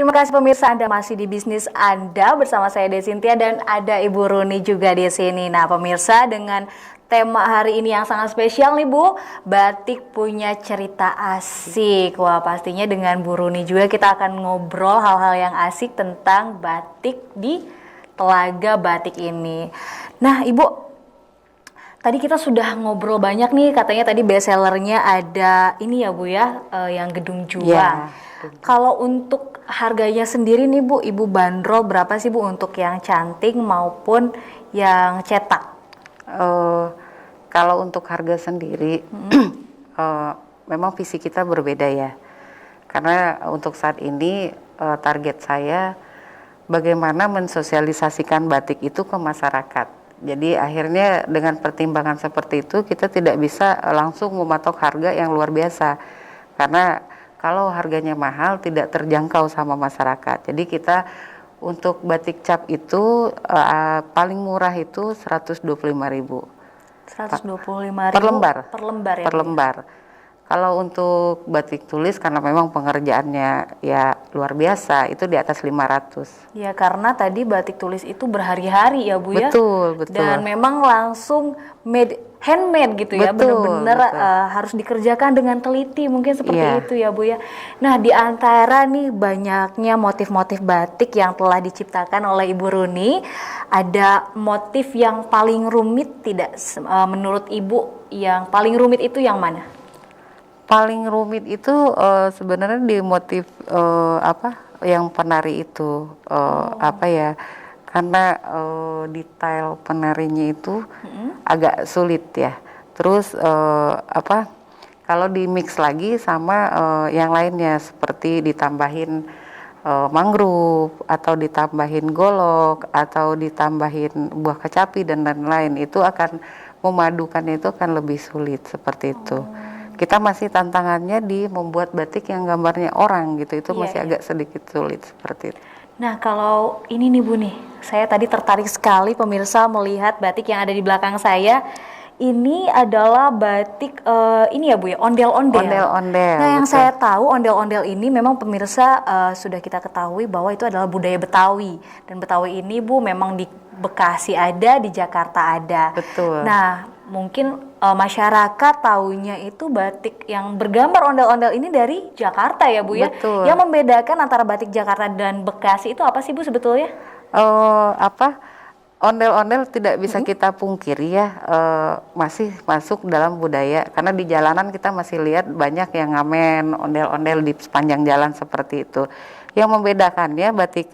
Terima kasih pemirsa, Anda masih di bisnis Anda bersama saya Desintia dan ada Ibu Runi juga di sini. Nah pemirsa, dengan tema hari ini yang sangat spesial nih Bu, batik punya cerita asik. Wah pastinya dengan Bu Runi juga kita akan ngobrol hal-hal yang asik tentang batik di Telaga Batik ini. Nah Ibu, tadi kita sudah ngobrol banyak nih, katanya tadi best sellernya ada ini ya Bu ya, yang Gedung Juang. Ya. Kalau untuk harganya sendiri nih Bu, Ibu bandrol berapa sih Bu untuk yang cantik maupun yang cetak? Kalau untuk harga sendiri, memang visi kita berbeda ya. Karena untuk saat ini target saya bagaimana mensosialisasikan batik itu ke masyarakat. Jadi akhirnya dengan pertimbangan seperti itu kita tidak bisa langsung mematok harga yang luar biasa. Karena kalau harganya mahal tidak terjangkau sama masyarakat. Jadi kita untuk batik cap itu paling murah itu 125.000. 125.000 per lembar. Per lembar ya. Per lembar. Kalau untuk batik tulis karena memang pengerjaannya ya luar biasa, itu di atas 500. Ya karena tadi batik tulis itu berhari-hari ya Bu ya. Betul. Dan memang langsung handmade gitu ya, benar-benar harus dikerjakan dengan teliti, mungkin seperti itu ya Bu ya. Nah di antara nih banyaknya motif-motif batik yang telah diciptakan oleh Ibu Runi, ada motif yang paling rumit tidak menurut Ibu? Yang paling rumit itu yang mana? Paling rumit itu sebenarnya di motif yang penari itu karena detail penarinya itu agak sulit ya. Terus kalau di mix lagi sama yang lainnya seperti ditambahin mangrove atau ditambahin golok atau ditambahin buah kecapi dan lain-lain, itu akan memadukannya itu akan lebih sulit seperti itu. Kita masih tantangannya di membuat batik yang gambarnya orang gitu, itu masih agak sedikit sulit seperti itu. Nah kalau ini nih Bu nih, saya tadi tertarik sekali pemirsa melihat batik yang ada di belakang saya. Ini adalah batik ini ya Bu ya, ondel-ondel. Ondel-ondel. Nah yang saya tahu ondel-ondel ini memang pemirsa sudah kita ketahui bahwa itu adalah budaya Betawi. Dan Betawi ini Bu memang di Bekasi ada, di Jakarta ada. Betul. Nah mungkin masyarakat taunya itu batik yang bergambar ondel-ondel ini dari Jakarta ya Bu ya. Betul. Yang membedakan antara batik Jakarta dan Bekasi itu apa sih Bu sebetulnya? Ondel-ondel tidak bisa kita pungkiri ya, masih masuk dalam budaya. Karena di jalanan kita masih lihat banyak yang ngamen ondel-ondel di sepanjang jalan seperti itu. Yang membedakannya batik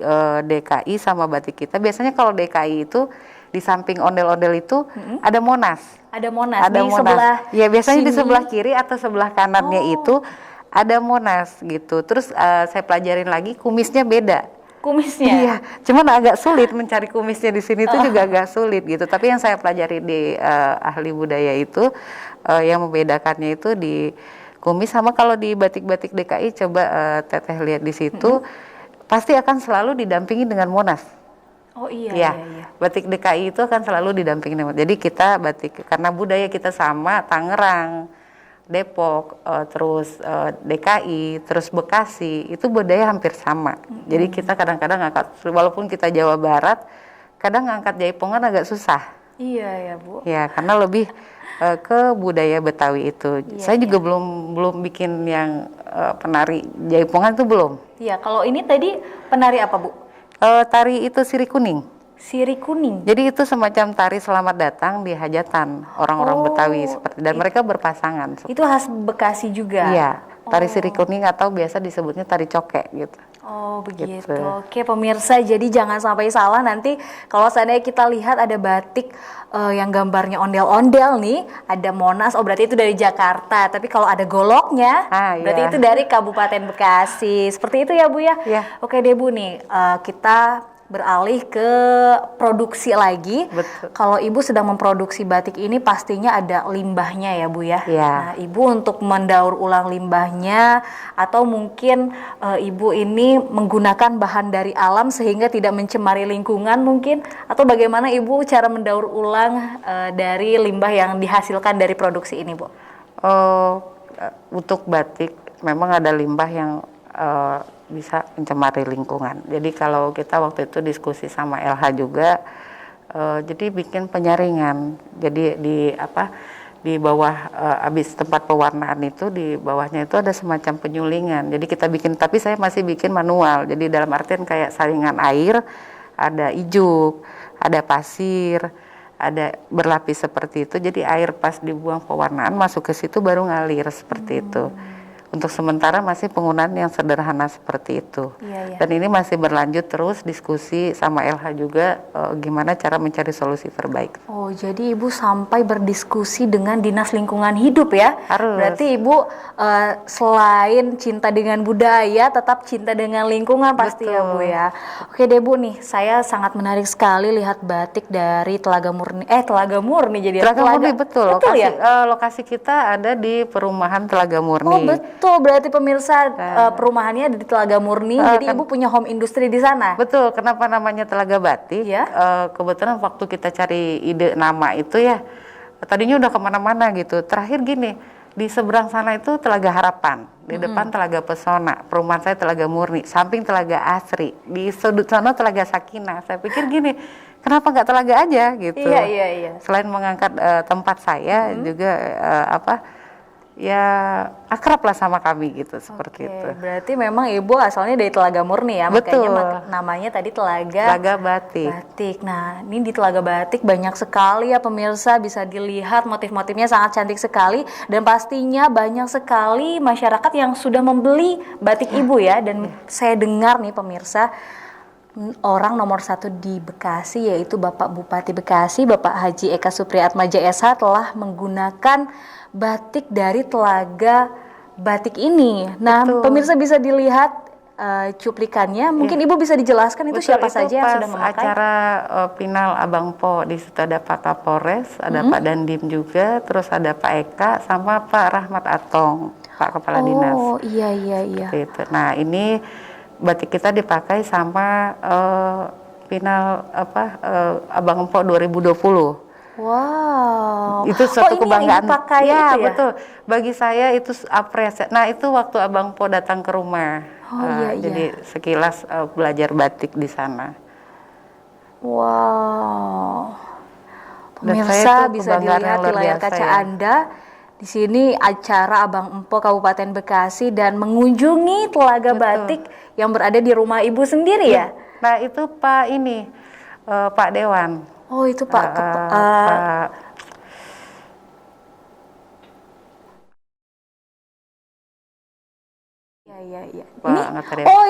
DKI sama batik kita, biasanya kalau DKI itu di samping ondel-ondel itu ada Monas. Ada Monas ada di Monas. Sebelah ya biasanya sini. Di sebelah kiri atau sebelah kanannya itu ada Monas gitu. Terus saya pelajarin lagi kumisnya beda. Kumisnya? Iya, cuman agak sulit mencari kumisnya di sini itu juga agak sulit gitu. Tapi yang saya pelajari di ahli budaya itu yang membedakannya itu di kumis. Sama kalau di batik-batik DKI coba Teteh lihat di situ pasti akan selalu didampingi dengan Monas. Oh iya. Batik DKI itu akan selalu didampingi dengan Monas. Jadi kita batik karena budaya kita sama, Tangerang, Depok, terus DKI, terus Bekasi, itu budaya hampir sama. Jadi kita kadang-kadang ngangkat, walaupun kita Jawa Barat, kadang ngangkat jaipongan agak susah. Iya ya Bu. Ya karena lebih ke budaya Betawi itu. Saya juga belum bikin yang penari jaipongan itu belum. Iya, kalau ini tadi penari apa Bu? Tari itu sirih kuning. Sirih kuning. Jadi itu semacam tari selamat datang di hajatan orang-orang Betawi seperti, dan mereka berpasangan. Itu khas Bekasi juga. Iya, tari sirih kuning atau biasa disebutnya tari cokek gitu. Oh begitu. Oke pemirsa, jadi jangan sampai salah nanti kalau seandainya kita lihat ada batik yang gambarnya ondel-ondel nih, ada Monas, oh berarti itu dari Jakarta. Tapi kalau ada goloknya, berarti itu dari Kabupaten Bekasi. Seperti itu ya Bu ya? Iya. Oke deh Bu nih, kita beralih ke produksi lagi. Betul. Kalau Ibu sedang memproduksi batik ini pastinya ada limbahnya ya Bu ya. Ya. Nah Ibu untuk mendaur ulang limbahnya atau mungkin Ibu ini menggunakan bahan dari alam sehingga tidak mencemari lingkungan mungkin, atau bagaimana Ibu cara mendaur ulang dari limbah yang dihasilkan dari produksi ini Bu? Untuk batik memang ada limbah yang bisa mencemari lingkungan. Jadi kalau kita waktu itu diskusi sama LH juga, jadi bikin penyaringan. Jadi di bawah habis tempat pewarnaan itu di bawahnya itu ada semacam penyulingan. Jadi kita bikin, tapi saya masih bikin manual. Jadi dalam artian kayak saringan air, ada ijuk, ada pasir, ada berlapis seperti itu. Jadi air pas dibuang pewarnaan masuk ke situ baru ngalir seperti itu. Untuk sementara masih penggunaan yang sederhana seperti itu. Iya. Dan ini masih berlanjut terus diskusi sama LH juga gimana cara mencari solusi terbaik. Oh, jadi Ibu sampai berdiskusi dengan Dinas Lingkungan Hidup ya? Harus. Berarti Ibu selain cinta dengan budaya, tetap cinta dengan lingkungan pasti ya Bu ya? Oke deh Bu nih, saya sangat menarik sekali lihat batik dari Telaga Murni. Telaga Murni jadi Telaga Murni, betul. Betul lokasi, ya? lokasi kita ada di perumahan Telaga Murni. Oh betul, berarti pemirsa perumahannya ada di Telaga Murni, jadi Ibu punya home industry di sana? Betul, kenapa namanya Telaga Batik? Ya. Kebetulan waktu kita cari ide nama itu ya, tadinya udah kemana-mana gitu. Terakhir gini, di seberang sana itu Telaga Harapan, di depan Telaga Pesona, perumahan saya Telaga Murni, samping Telaga Asri, di sudut sana Telaga Sakinah. Saya pikir gini, kenapa nggak Telaga aja gitu? Iya. Selain mengangkat tempat saya juga ya akrab lah sama kami gitu, seperti itu. Berarti memang Ibu asalnya dari Telaga Murni ya, Betul. makanya namanya tadi Telaga Batik. Nah, ini di Telaga Batik banyak sekali ya pemirsa, bisa dilihat motif-motifnya sangat cantik sekali dan pastinya banyak sekali masyarakat yang sudah membeli batik Ibu ya. Dan saya dengar nih pemirsa, orang nomor 1 di Bekasi yaitu Bapak Bupati Bekasi, Bapak Haji Eka Supriyatmaja SH telah menggunakan batik dari Telaga Batik ini. Nah, Betul. pemirsa bisa dilihat cuplikannya. Mungkin Ibu bisa dijelaskan itu siapa saja yang sudah memakai? Acara final Abang Po, di situ ada Pak Kapolres, ada Pak Dandim juga, terus ada Pak Eka sama Pak Rahmat Atong, Pak Kepala Dinas. Oh iya. Gitu. Nah, ini batik kita dipakai sama final Abang Po 2020. Wow. Itu suatu kebanggaan. Ini yang dipakai ya, itu ya? Betul. Bagi saya itu apresiasi. Nah, itu waktu Abang Po datang ke rumah. Jadi sekilas belajar batik di sana. Wow. Dan Pemirsa saya tuh bisa kebanggaan dilihat yang di luar layar biasa kaca ya. Anda. Di sini acara Abang Empo Kabupaten Bekasi dan mengunjungi Telaga Batik yang berada di rumah Ibu sendiri ya? Nah, itu Pak Pak Dewan. Oh, itu Pak Iya.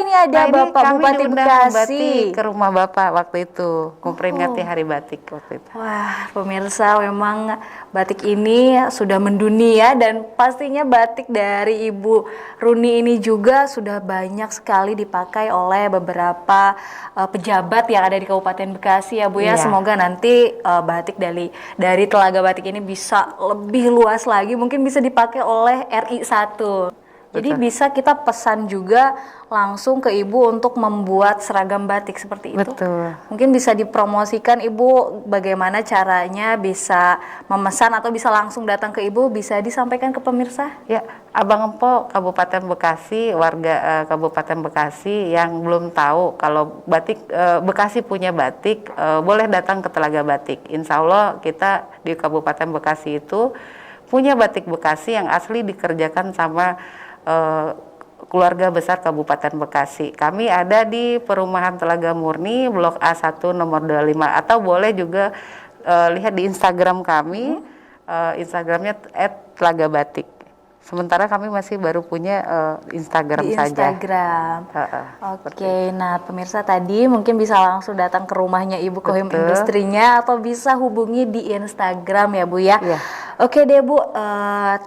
Ini ada Bapak Bupati Bekasi ke rumah Bapak waktu itu, memperingati Hari Batik waktu itu. Wah, pemirsa, memang batik ini sudah mendunia dan pastinya batik dari Ibu Runi ini juga sudah banyak sekali dipakai oleh beberapa pejabat yang ada di Kabupaten Bekasi ya Bu ya. Iya. Semoga nanti batik dari Telaga Batik ini bisa lebih luas lagi, mungkin bisa dipakai oleh RI 1. Jadi bisa kita pesan juga langsung ke Ibu untuk membuat seragam batik seperti itu. Betul. Mungkin bisa dipromosikan Ibu bagaimana caranya bisa memesan atau bisa langsung datang ke Ibu, bisa disampaikan ke pemirsa? Ya, Abang Empo Kabupaten Bekasi, warga Kabupaten Bekasi yang belum tahu kalau batik Bekasi punya batik, boleh datang ke Telaga Batik. Insya Allah kita di Kabupaten Bekasi itu punya batik Bekasi yang asli dikerjakan sama keluarga besar Kabupaten Bekasi. Kami ada di perumahan Telaga Murni, Blok A1 nomor 25, atau boleh juga lihat di Instagram kami, Instagramnya @telagabatik. Sementara kami masih baru punya Instagram saja. Instagram. Oke, nah pemirsa tadi mungkin bisa langsung datang ke rumahnya Ibu ke home industrinya atau bisa hubungi di Instagram ya Bu ya. Iya. Oke deh Bu,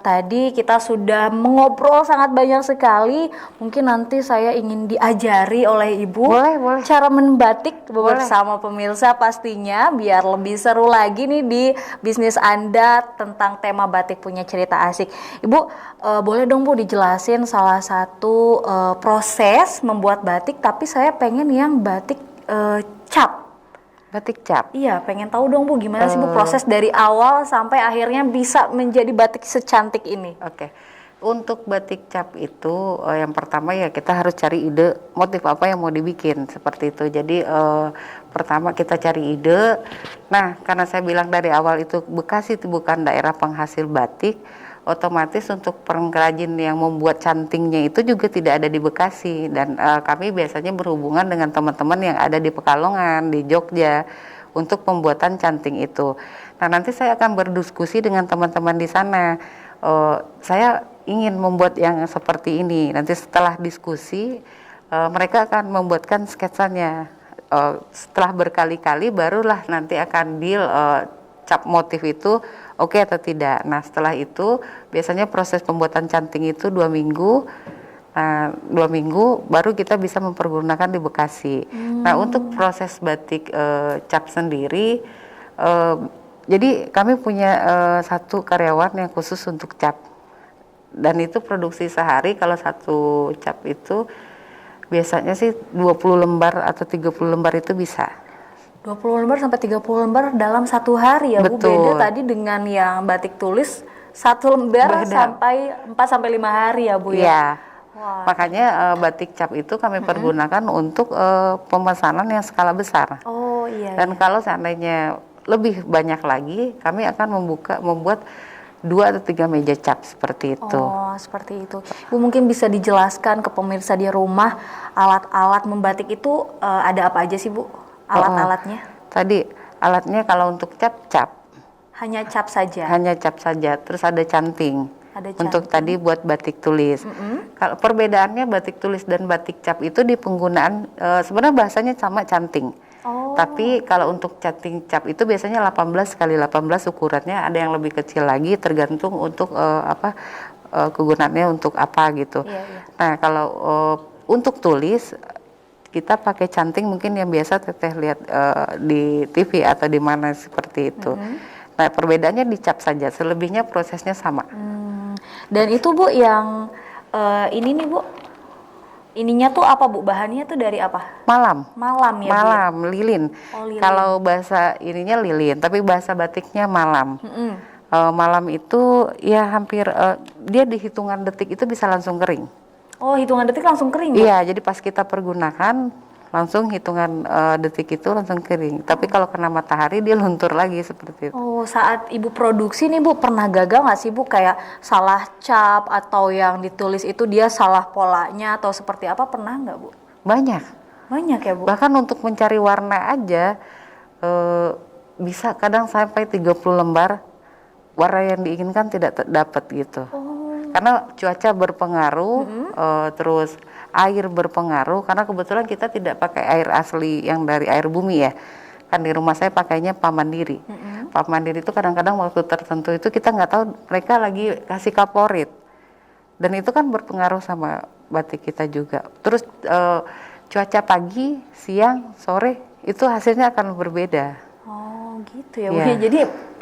tadi kita sudah mengobrol sangat banyak sekali. Mungkin nanti saya ingin diajari oleh Ibu Boleh. cara membatik bersama pemirsa pastinya, biar lebih seru lagi nih di bisnis Anda tentang tema batik punya cerita asik. Ibu, boleh dong Bu dijelasin salah satu proses membuat batik, tapi saya pengen yang batik cap. Batik cap. Iya, pengen tahu dong Bu, gimana sih Bu proses dari awal sampai akhirnya bisa menjadi batik secantik ini? Oke. Untuk batik cap itu yang pertama ya kita harus cari ide motif apa yang mau dibikin seperti itu. Jadi pertama kita cari ide. Nah, karena saya bilang dari awal itu Bekasi itu bukan daerah penghasil batik, otomatis untuk pengrajin yang membuat cantingnya itu juga tidak ada di Bekasi, dan kami biasanya berhubungan dengan teman-teman yang ada di Pekalongan, di Jogja untuk pembuatan canting itu. Nah, nanti saya akan berdiskusi dengan teman-teman di sana. Saya ingin membuat yang seperti ini. Nanti setelah diskusi, mereka akan membuatkan sketsanya. Setelah berkali-kali, barulah nanti akan deal cap motif itu oke atau tidak. Nah, setelah itu biasanya proses pembuatan canting itu 2 minggu. Nah, 2 minggu baru kita bisa mempergunakan di Bekasi. Nah, untuk proses batik cap sendiri, jadi kami punya satu karyawan yang khusus untuk cap. Dan itu produksi sehari kalau satu cap itu biasanya sih 20 lembar atau 30 lembar itu bisa. 20 lembar sampai 30 lembar dalam satu hari ya Bu. Betul. Beda tadi dengan yang batik tulis 1 lembar sampai 4 sampai 5 hari ya Bu ya. Iya. Wah. Makanya batik cap itu kami pergunakan untuk pemesanan yang skala besar. Oh iya. Dan kalau seandainya lebih banyak lagi, kami akan membuat 2 atau 3 meja cap seperti itu. Oh, seperti itu. Bu, mungkin bisa dijelaskan ke pemirsa di rumah, alat-alat membatik itu ada apa aja sih Bu? Alat-alatnya? Tadi alatnya kalau untuk cap. Hanya cap saja? Hanya cap saja, terus ada canting. Ada canting. Untuk tadi buat batik tulis. Kalau perbedaannya batik tulis dan batik cap itu di penggunaan, sebenarnya bahasanya sama canting. Oh. Tapi kalau untuk canting cap itu biasanya 18 kali 18 ukurannya, ada yang lebih kecil lagi tergantung untuk kegunaannya untuk apa gitu. Iya, iya. Nah, kalau untuk tulis kita pakai canting mungkin yang biasa Teteh lihat di TV atau di mana seperti itu. Nah, perbedaannya di cap saja, selebihnya prosesnya sama. Dan itu Bu yang ini nih Bu, ininya tuh apa Bu? Bahannya tuh dari apa? Malam Malam ya Bu? Malam, lilin. Oh, lilin. Kalau bahasa ininya lilin, tapi bahasa batiknya malam. Malam itu ya hampir dia di hitungan detik itu bisa langsung kering. Oh, hitungan detik langsung kering Bu? Iya, jadi pas kita pergunakan langsung hitungan detik itu langsung kering. Tapi kalau kena matahari dia luntur lagi seperti itu. Oh, saat Ibu produksi nih Bu, pernah gagal nggak sih Bu? Kayak salah cap atau yang ditulis itu dia salah polanya atau seperti apa, pernah nggak Bu? Banyak. Banyak ya Bu? Bahkan untuk mencari warna aja bisa kadang sampai 30 lembar warna yang diinginkan tidak dapat gitu. Karena cuaca berpengaruh, terus air berpengaruh, karena kebetulan kita tidak pakai air asli yang dari air bumi ya. Kan di rumah saya pakainya Pak Mandiri. Pak Mandiri itu kadang-kadang waktu tertentu itu kita nggak tahu mereka lagi kasih kaporit. Dan itu kan berpengaruh sama batik kita juga. Terus cuaca pagi, siang, sore itu hasilnya akan berbeda. Oh gitu ya Bu. Iya. Jadi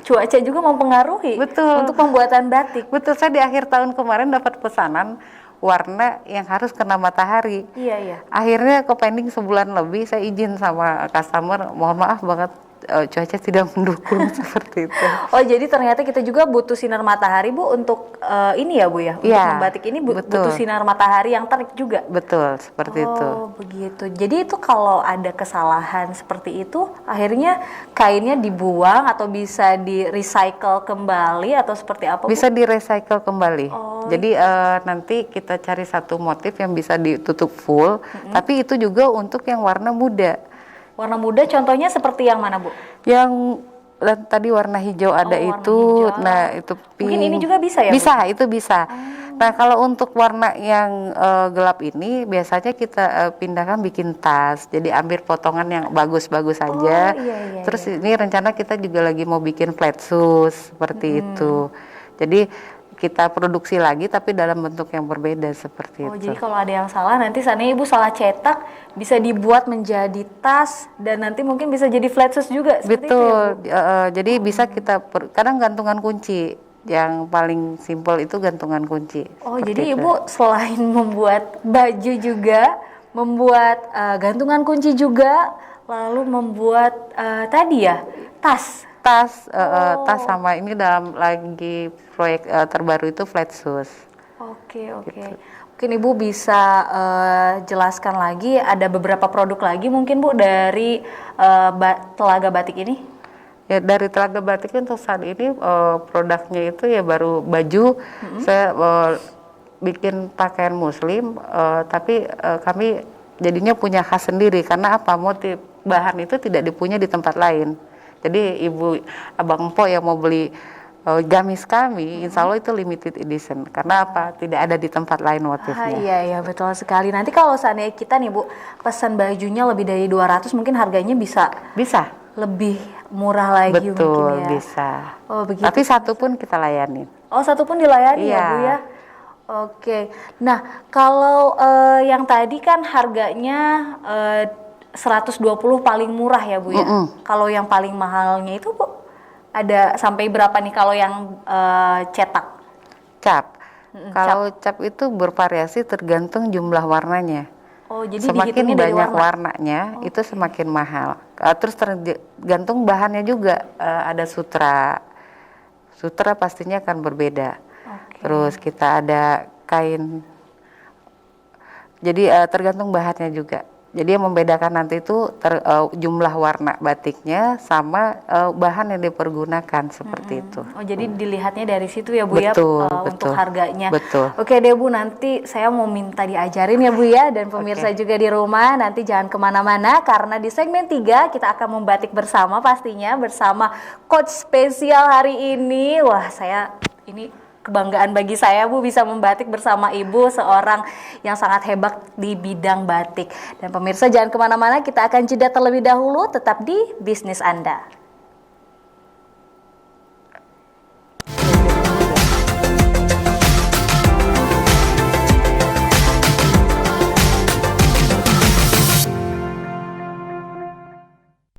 cuaca juga mempengaruhi Betul. untuk pembuatan batik. Betul, saya di akhir tahun kemarin dapat pesanan warna yang harus kena matahari. Iya, iya. Akhirnya ke pending sebulan lebih, saya izin sama customer, mohon maaf banget cuaca tidak mendukung seperti itu. Oh, jadi ternyata kita juga butuh sinar matahari Bu untuk ini ya Bu ya. Untuk Iya, membatik ini betul. butuh sinar matahari yang terik juga. Betul, seperti itu. Oh, begitu. Jadi itu kalau ada kesalahan seperti itu, akhirnya kainnya dibuang atau bisa di-recycle kembali atau seperti apa Bu? Bisa di-recycle kembali. Oh, Jadi nanti kita cari satu motif yang bisa ditutup full, tapi itu juga untuk yang warna muda. Warna muda contohnya seperti yang mana Bu? Yang tadi warna hijau ada warna itu, hijau. nah itu pink. Mungkin ini juga bisa ya, Bu? Bisa, itu bisa. Nah, kalau untuk warna yang gelap ini biasanya kita pindahkan bikin tas. Jadi ambil potongan yang bagus-bagus aja. Iya, Terus ini rencana kita juga lagi mau bikin flat shoes seperti itu. Jadi kita produksi lagi tapi dalam bentuk yang berbeda seperti Oh, itu. jadi kalau ada yang salah nanti sana Ibu salah cetak bisa dibuat menjadi tas dan nanti mungkin bisa jadi flat shoes juga. Seperti itu Betul. ya, Bu? Jadi bisa kita kadang gantungan kunci. Yang paling simpel itu gantungan kunci. Oh, seperti jadi itu. Ibu selain membuat baju juga, membuat gantungan kunci juga, lalu membuat tadi ya, tas. Tas sama ini dalam lagi proyek terbaru itu flat shoes. Oke, oke. Gitu. Mungkin Ibu bisa jelaskan lagi, ada beberapa produk lagi mungkin Bu dari Telaga Batik ini? Ya dari Telaga Batik untuk saat ini produknya itu ya baru baju. Saya bikin pakaian muslim, tapi kami jadinya punya khas sendiri karena apa? Motif bahan itu tidak dipunya di tempat lain. Jadi ibu abang empok yang mau beli gamis kami, insya Allah itu limited edition. Karena apa? Tidak ada di tempat lain motifnya. Iya, iya betul sekali. Nanti kalau seandainya kita nih Bu, pesan bajunya lebih dari 200 mungkin harganya bisa Bisa. lebih murah lagi Betul, mungkin ya. bisa. Oh begitu. Tapi satu pun kita layanin. Oh satu pun dilayani ya Iya. Bu ya. Oke. Nah kalau yang tadi kan harganya 120 paling murah ya Bu ya. Kalau yang paling mahalnya itu Bu ada sampai berapa nih kalau yang cetak? Cap. Kalau cap itu bervariasi tergantung jumlah warnanya. Oh jadi Semakin dihitungnya dari banyak warna. warnanya itu semakin mahal. Terus tergantung bahannya juga. Ada sutra. Sutra pastinya akan berbeda. Oke. Terus kita ada kain. Jadi tergantung bahannya juga. Jadi yang membedakan nanti itu jumlah warna batiknya sama bahan yang dipergunakan seperti itu. Oh jadi dilihatnya dari situ ya Bu Betul, ya betul. untuk harganya. Betul. Oke deh Bu, nanti saya mau minta diajarin ya Bu ya, dan pemirsa juga di rumah nanti jangan kemana-mana karena di segmen 3 kita akan membatik bersama pastinya bersama coach spesial hari ini. Wah ini kebanggaan bagi saya Bu bisa membatik bersama Ibu, seorang yang sangat hebat di bidang batik. Dan pemirsa jangan kemana-mana, kita akan jeda terlebih dahulu, tetap di Bisnis Anda.